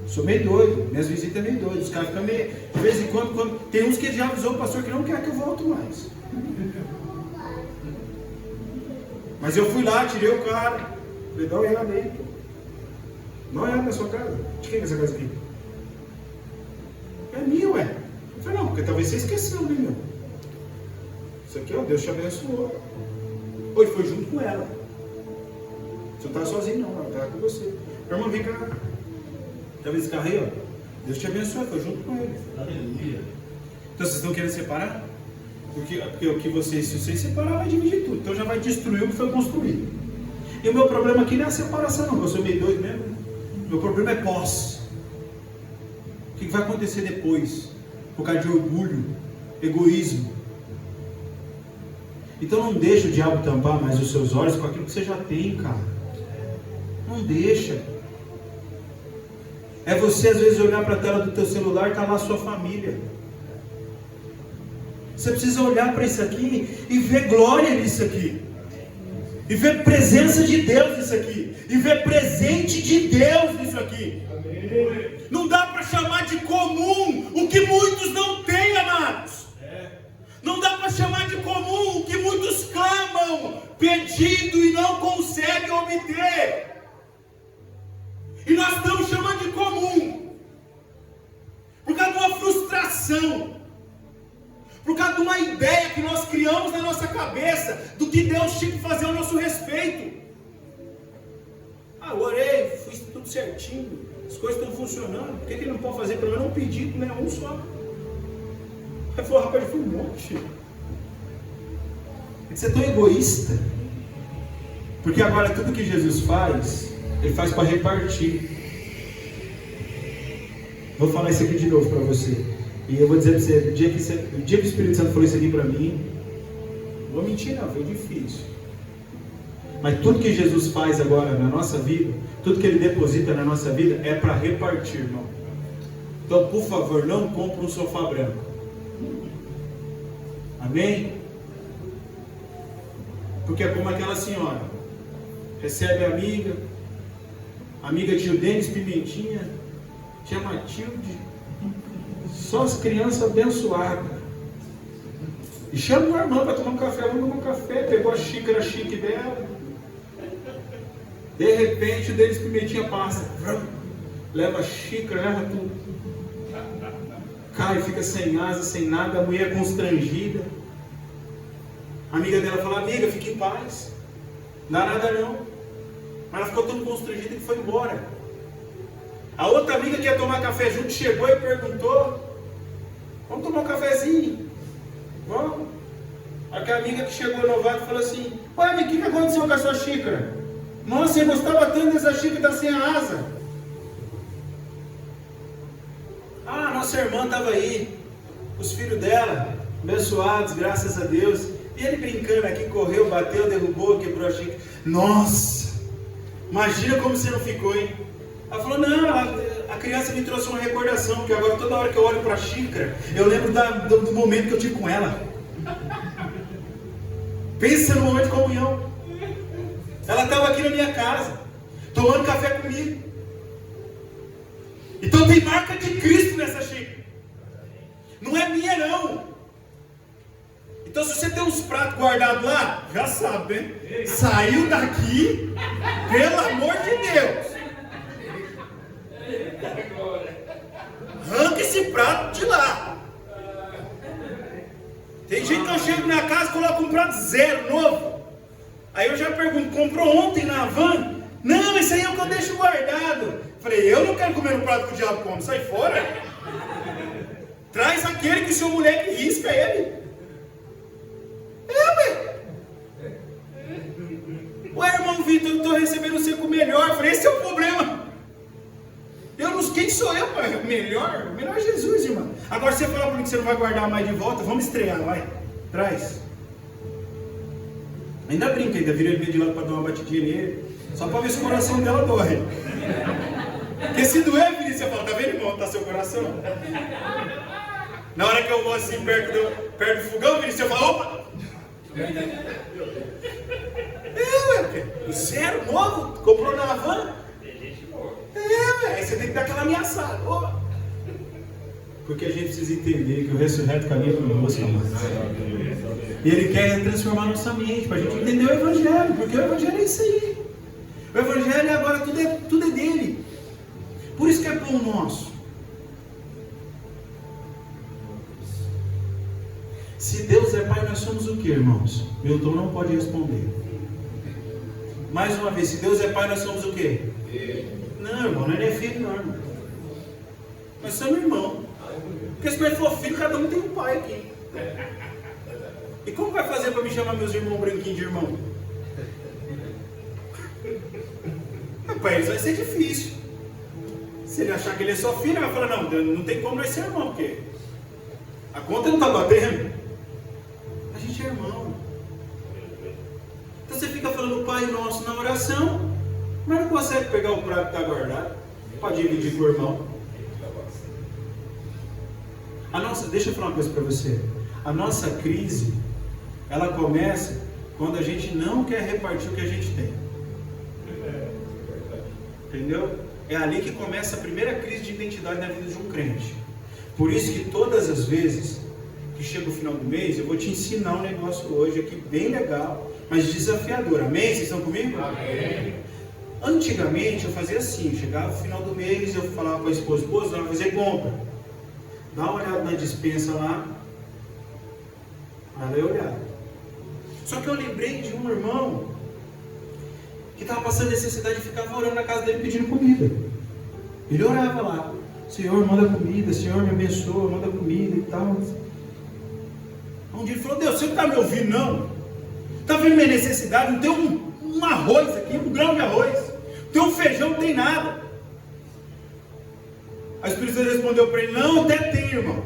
Sou meio doido. Minhas visitas é meio doido. Os caras ficam meio. De vez em quando, tem uns que já avisou o pastor que não quer que eu volte mais. Mas eu fui lá, tirei o cara. Falei, dá uma olhada aí. Dá uma olhada na sua casa. De quem é essa casa aqui? É minha, ué. Eu falei, não, porque talvez você esqueceu, né, meu? Isso aqui, ó, Deus te abençoou. Hoje foi junto com ela. Você não estava sozinho, não, ela estava com você. Meu irmão, vem cá. Tá vendo esse carro aí, ó? Deus te abençoou, foi junto com ele. Aleluia. Então vocês estão querendo separar? Porque o que vocês, se vocês separar, vai dividir tudo. Então já vai destruir o que foi construído. E o meu problema aqui não é a separação, não. Eu sou meio doido mesmo. Meu problema é pós. O que vai acontecer depois? Por causa de orgulho, egoísmo. Então não deixa o diabo tampar mais os seus olhos com aquilo que você já tem, cara. Não deixa. É você às vezes olhar para a tela do teu celular e está lá a sua família. Você precisa olhar para isso aqui e ver glória nisso aqui. E ver presença de Deus nisso aqui. E ver presente de Deus nisso aqui. Amém. Não dá para chamar de comum o que muitos não têm, amados. Não dá para chamar de comum o que muitos clamam, pedindo e não conseguem obter. E nós estamos chamando de comum. Por causa de uma frustração. Por causa de uma ideia que nós criamos na nossa cabeça do que Deus tinha que fazer ao nosso respeito. Eu orei, fiz tudo certinho, as coisas estão funcionando, por que ele não pode fazer pelo menos um pedido, né? Um só. Aí falou, rapaz, foi um monte. Você é tão egoísta. Porque agora tudo que Jesus faz, Ele faz para repartir. Vou falar isso aqui de novo para você. E eu vou dizer para você, o dia que o Espírito Santo falou isso aqui para mim, não vou mentir não, foi difícil. Mas tudo que Jesus faz agora na nossa vida, tudo que Ele deposita na nossa vida, é para repartir, irmão. Então, por favor, não compre um sofá branco. Amém? Porque é como aquela senhora. Recebe a amiga tinha o Denis Pimentinha, tinha a Matilde, só as crianças abençoadas. E chama uma irmã para tomar um café, vamos tomar um café, pegou a xícara chique dela. De repente o Denis Pimentinha passa, leva a xícara, leva tudo. Cai, fica sem asa, sem nada, a mulher constrangida. A amiga dela fala, amiga, fique em paz. Não dá nada não. Mas ela ficou tão constrangida que foi embora. A outra amiga que ia tomar café junto chegou e perguntou, vamos tomar um cafezinho? Vamos. Aquela amiga que chegou novato falou assim, ué, amiga, o que aconteceu com a sua xícara? Nossa, eu gostava tanto dessa xícara, está sem a asa. Ah, nossa irmã estava aí, os filhos dela, abençoados, graças a Deus. E ele brincando aqui, correu, bateu, derrubou, quebrou a xícara. Nossa, imagina como você não ficou, hein? Ela falou, não, a criança me trouxe uma recordação, porque agora toda hora que eu olho para a xícara, eu lembro do momento que eu tive com ela. Pensa no momento de comunhão. Ela estava aqui na minha casa, tomando café comigo. Então tem marca de Cristo nessa xícara. Não é minha, não. Então se você tem uns pratos guardados lá, já sabe, né? Saiu daqui, pelo amor de Deus. Arranca esse prato de lá. Tem gente que eu chego na casa e coloco um prato zero, novo. Aí eu já pergunto, comprou ontem na van? Não, esse aí é o que eu deixo guardado. Falei, eu não quero comer no prato que o diabo come, sai fora. Traz aquele que o seu moleque risca ele. Ué, irmão Vitor, eu estou recebendo você com o melhor. Eu falei, esse é o problema. Quem sou eu, pai? O melhor é Jesus, irmão. Agora você fala para mim que você não vai guardar mais de volta, vamos estrear, vai. Traz. Ainda brinca, ainda vira ele de lado para dar uma batidinha nele. Só para ver se o coração dela dói. Porque se doer, Vinícius, você fala, tá vendo, irmão? Tá seu coração? Na hora que eu vou assim perto do fogão, Vinícius, você fala, opa! Zero, novo, comprou na van? Aí você tem que dar aquela ameaçada. Opa. Porque a gente precisa entender que o ressurreto caminha conosco, amados. E Ele quer transformar nossa mente, para a gente entender o Evangelho, porque o Evangelho é isso aí. O Evangelho agora tudo é dele. Por isso que é pão nosso. Se Deus é Pai, nós somos o que, irmãos? Milton não pode responder. Mais uma vez, se Deus é Pai, nós somos o que? Não, irmão, não é filho, não, irmão. Nós somos irmão. Porque se ele for filho, cada um tem um pai aqui. E como vai fazer para me chamar meus irmãos branquinhos de irmão? Para eles vai ser difícil. Se ele achar que ele é só filho, ele vai falar, não tem como nós ser irmão, porque a conta não está batendo. A gente é irmão. Então você fica falando Pai Nosso na oração, mas não consegue pegar o prato que está guardado para dividir com o irmão. Deixa eu falar uma coisa para você. A nossa crise, ela começa quando a gente não quer repartir o que a gente tem. Entendeu? É ali que começa a primeira crise de identidade na vida de um crente. Por isso que todas as vezes que chega o final do mês, eu vou te ensinar um negócio hoje aqui bem legal, mas desafiador. Amém? Vocês estão comigo? Amém. Antigamente eu fazia assim, chegava no final do mês, eu falava com a esposa, vamos fazer compra. Dá uma olhada na despensa lá. Ela ia olhar. Só que eu lembrei de um irmão que estava passando necessidade e ficava orando na casa dele pedindo comida. Ele orava lá, Senhor, manda comida, Senhor, me abençoa, manda comida e tal. Um dia ele falou, Deus, você não está me ouvindo não? Está vendo minha necessidade? Não tem um arroz aqui, um grão de arroz. Não tem um feijão, não tem nada. A Espírito Santo respondeu para ele, não, até tem, irmão.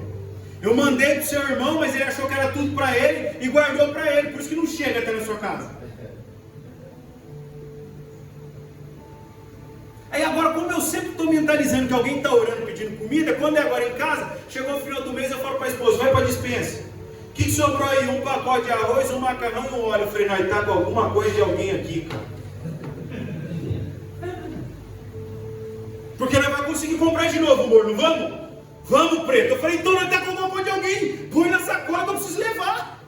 Eu mandei para o seu irmão, mas ele achou que era tudo para ele e guardou para ele, por isso que não chega até na sua casa. Aí agora, como eu sempre estou mentalizando que alguém está orando pedindo comida, quando é agora em casa, chegou o final do mês, eu falo para a esposa, vai para a despensa. O que sobrou aí? Um pacote de arroz, um macarrão e um óleo. Eu falei, nós está com alguma coisa de alguém aqui, cara. Porque nós vamos conseguir comprar de novo, amor, não vamos? Vamos, preto. Eu falei, então nós está com alguma coisa de alguém. Põe na sacola que eu preciso levar.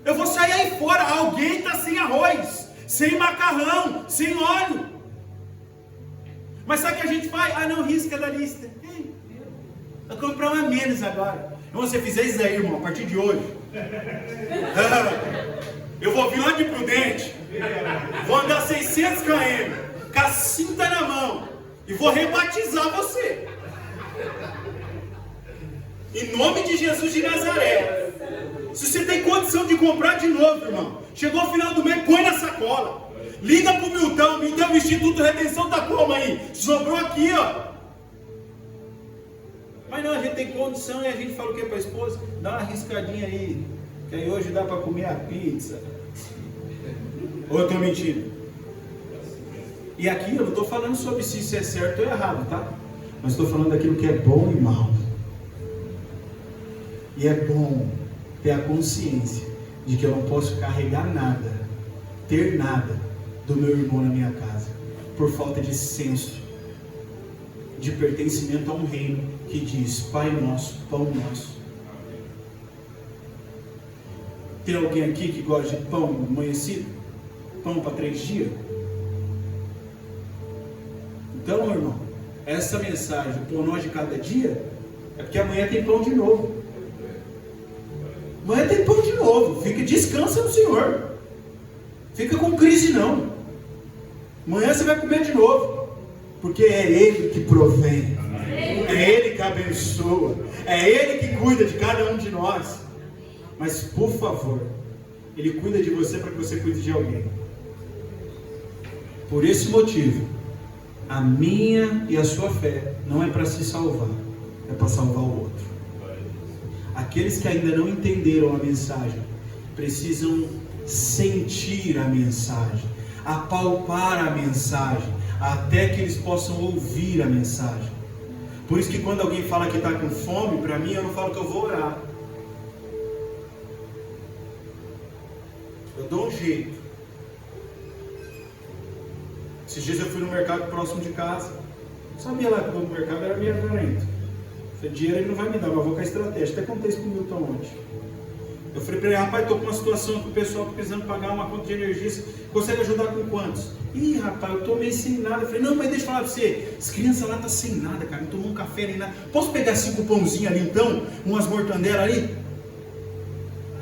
Eu vou sair aí fora. Alguém está sem arroz, sem macarrão, sem óleo. Mas sabe o que a gente faz? Ah, não, risca da lista. Vou comprar uma menos agora. Então, você fizer isso aí, irmão, a partir de hoje. Eu vou vir lá de Prudente. Vou andar 600 km. Com a cinta na mão. E vou rebatizar você. Em nome de Jesus de Nazaré. Se você tem condição de comprar de novo, irmão. Chegou o final do mês, põe na sacola. Liga pro Milton, o Instituto Redenção tá como aí? Sobrou aqui, ó. Mas não, a gente tem condição e a gente fala o que para a esposa? Dá uma arriscadinha aí, que aí hoje dá para comer a pizza. Ou eu estou mentindo? E aqui eu não estou falando sobre se isso é certo ou errado, tá? Mas estou falando daquilo que é bom e mal. E é bom ter a consciência de que eu não posso carregar nada, ter nada do meu irmão na minha casa, por falta de senso de pertencimento a um reino que diz: Pai nosso, pão nosso. Tem alguém aqui que gosta de pão amanhecido? Pão para 3 dias? Então, irmão, essa mensagem, o pão nosso de cada dia, é porque amanhã tem pão de novo. Amanhã tem pão de novo. Descansa no Senhor. Fica com crise não. Amanhã você vai comer de novo. Porque é Ele que provém. É Ele que abençoa. É Ele que cuida de cada um de nós. Mas por favor, Ele cuida de você para que você cuide de alguém. Por esse motivo, a minha e a sua fé não é para se salvar, é para salvar o outro. Aqueles que ainda não entenderam a mensagem precisam sentir a mensagem, apalpar a mensagem, até que eles possam ouvir a mensagem. Por isso que quando alguém fala que está com fome, para mim eu não falo que eu vou orar. Eu dou um jeito. Esses dias eu fui no mercado próximo de casa. Sabia lá que o mercado era meio carente. Falei, dinheiro ele não vai me dar, mas eu vou com a estratégia. Até contei isso com o Milton ontem. Eu falei para ele, rapaz, estou com uma situação que o pessoal está precisando pagar uma conta de energia. Você consegue ajudar com quantos? Ih, rapaz, eu estou meio sem nada. Eu falei, não, mas deixa eu falar para você. As crianças lá estão sem nada, cara. Não tomou um café nem nada. Posso pegar 5 pãozinhos ali então? Umas mortandelas ali?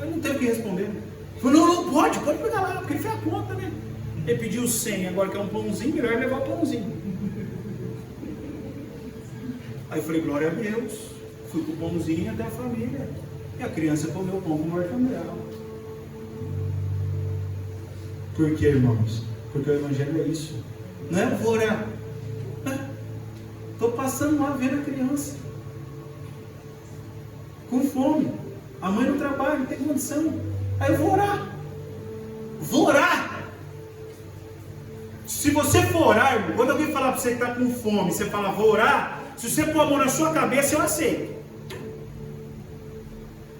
Aí não teve o que responder. Ele falou, não, pode pegar lá, porque ele fez a conta, né? Ele pediu 100, agora quer um pãozinho, melhor levar pãozinho. Aí eu falei, glória a Deus. Fui com o pãozinho até a família. E a criança comeu o pão com mortandela. Por quê, irmãos? Porque o Evangelho é isso. Não é eu vou orar. Estou passando lá vendo a criança com fome. A mãe não trabalha, não tem condição. Aí eu vou orar. Vou orar. Se você for orar, irmão, quando alguém falar para você que está com fome, você fala, vou orar. Se você pôr a mão na sua cabeça, eu aceito.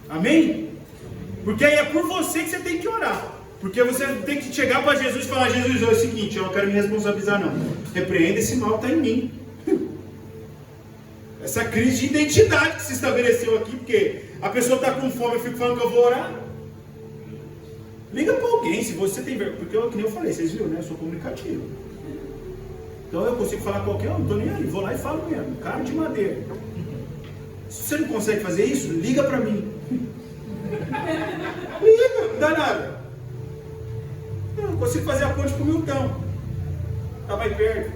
Amém? Porque aí é por você que você tem que orar. Porque você tem que chegar para Jesus e falar, Jesus, é o seguinte, eu não quero me responsabilizar não. Repreenda esse mal que está em mim. Essa crise de identidade que se estabeleceu aqui, porque a pessoa está com fome, eu fico falando que eu vou orar. Liga para alguém, se você tem vergonha. Porque eu, que nem eu falei, vocês viram, né? Eu sou comunicativo. Então eu consigo falar com qualquer um, não estou nem aí, vou lá e falo mesmo, cara de madeira. Se você não consegue fazer isso, liga para mim. Liga, não dá nada. Eu não consigo fazer a ponte com o Milton. Está mais perto.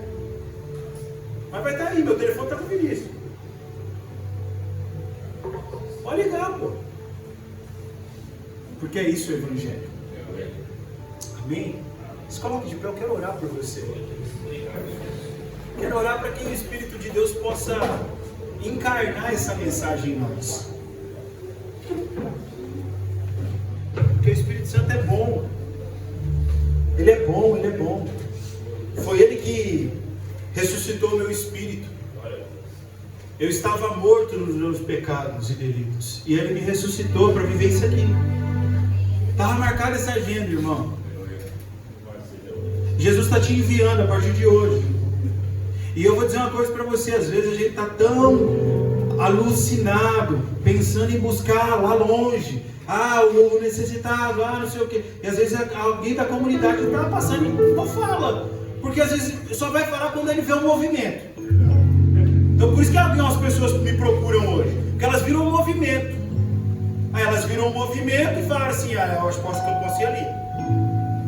Mas vai estar aí, meu telefone está com o Vinícius. Pode ligar, pô. Porque é isso o Evangelho. Amém? Se coloque de pé, eu quero orar por você. Quero orar para que o Espírito de Deus possa encarnar essa mensagem em nós. Porque o Espírito Santo é bom. Ele é bom, Ele é bom. Foi Ele que ressuscitou o meu espírito. Eu estava morto nos meus pecados e delitos. E Ele me ressuscitou para viver isso aqui. Estava marcada essa agenda, irmão. Jesus está te enviando a partir de hoje. E eu vou dizer uma coisa para você. Às vezes a gente está tão alucinado, pensando em buscar lá longe. O necessitado, não sei o que. E às vezes alguém da comunidade está passando e não fala. Porque às vezes só vai falar quando ele vê um movimento. Então por isso que algumas pessoas me procuram hoje. Porque elas viram um movimento. Aí elas viram um movimento e falaram assim, eu acho que eu posso ir ali.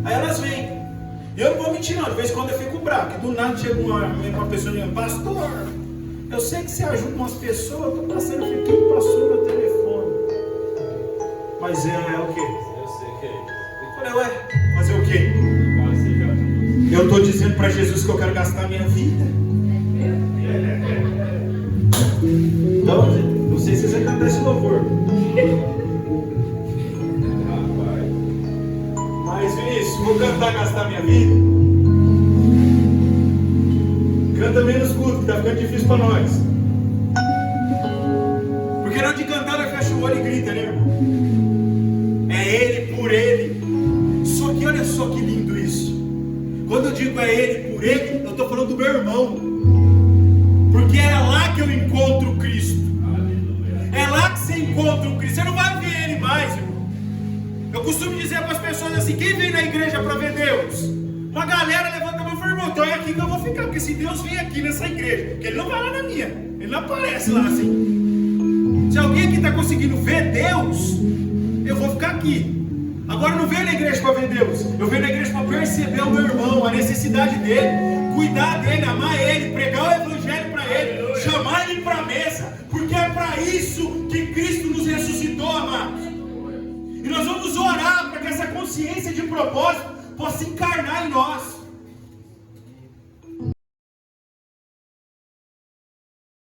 Aí elas vêm. E eu não vou mentir não, de vez em quando eu fico bravo. Que do nada chega uma pessoa e diz, pastor, eu sei que você ajuda umas pessoas, eu estou passando aqui, quem passou meu telefone? Mas é o quê? Eu sei que é. Eu falei, fazer o quê? Eu estou dizendo para Jesus que eu quero gastar a minha vida. Então, louvor. Mas Vinícius, vou cantar, gastar minha vida. Canta menos culto, que tá ficando difícil para nós. Porque na hora de cantar, nós fecha o olho e grita, né, irmão? É Ele por Ele. Só que olha só que lindo isso. Quando eu digo é Ele por Ele, eu estou falando do meu irmão. Porque é lá que eu encontro o Cristo. É lá que você encontra o Cristo. Você não vai ver Ele mais, irmão. Eu costumo dizer para as pessoas assim: quem vem na igreja para ver Deus? Uma galera levanta a mão e fala: irmão, então é aqui que eu vou ficar. Porque se Deus vem aqui nessa igreja, porque Ele não vai lá na minha, Ele não aparece lá assim. Se alguém aqui está conseguindo ver Deus, eu vou ficar aqui. Agora eu não venho na igreja para ver Deus, eu venho na igreja para perceber o meu irmão, a necessidade dele, cuidar dele, amar ele, pregar o evangelho para ele, chamar ele para a mesa, porque é para isso que Cristo nos ressuscitou, amados. E nós vamos orar para que essa consciência de propósito possa encarnar em nós.